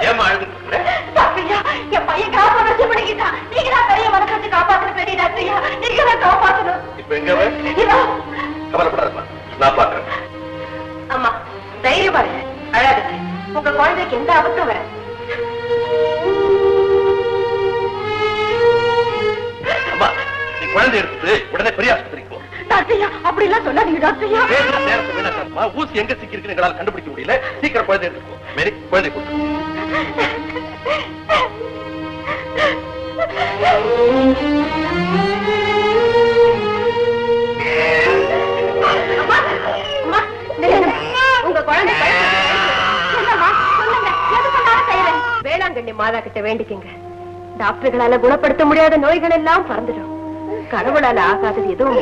ஏமா அழுதுட்டு என் பையன் காப்பாற்ற பண்ணிக்கிட்டான். நீங்க தான் பெரிய மனசு வச்சு காப்பாற்ற பெரிய டாக்டரியா, நீங்க தான் காப்பாற்றணும். இப்ப எங்க கவலைப்படாதம்மா, நான் பாக்குறேன். அம்மா தைரியமா இருங்க, அழாதீங்க. உங்க குழந்தைக்கு எந்த ஆபத்தும் வர. அம்மா நீ குழந்தை எடுத்து உடனே பெரிய ஆஸ்பத்திரிக்கு போ. டாக்டரியா அப்படி எல்லாம் சொல்லாதீங்க டாக்டரியா. நேரத்தை வீணாக்காதம்மா. ஊசி எங்க சிக்கிருக்கு எங்களால் கண்டுபிடிக்க முடியல. சீக்கிரம் குழந்தை எடுத்துக்கோ. மேரி குழந்தை கொடுத்து. உங்க குழந்தை வேளாங்கண்ணி மாதா கிட்ட வேண்டிக்கங்க. டாக்டர்களால குணப்படுத்த முடியாத நோய்கள் எல்லாம் பறந்துடும். கடவுளால ஆகாதது எதுவும்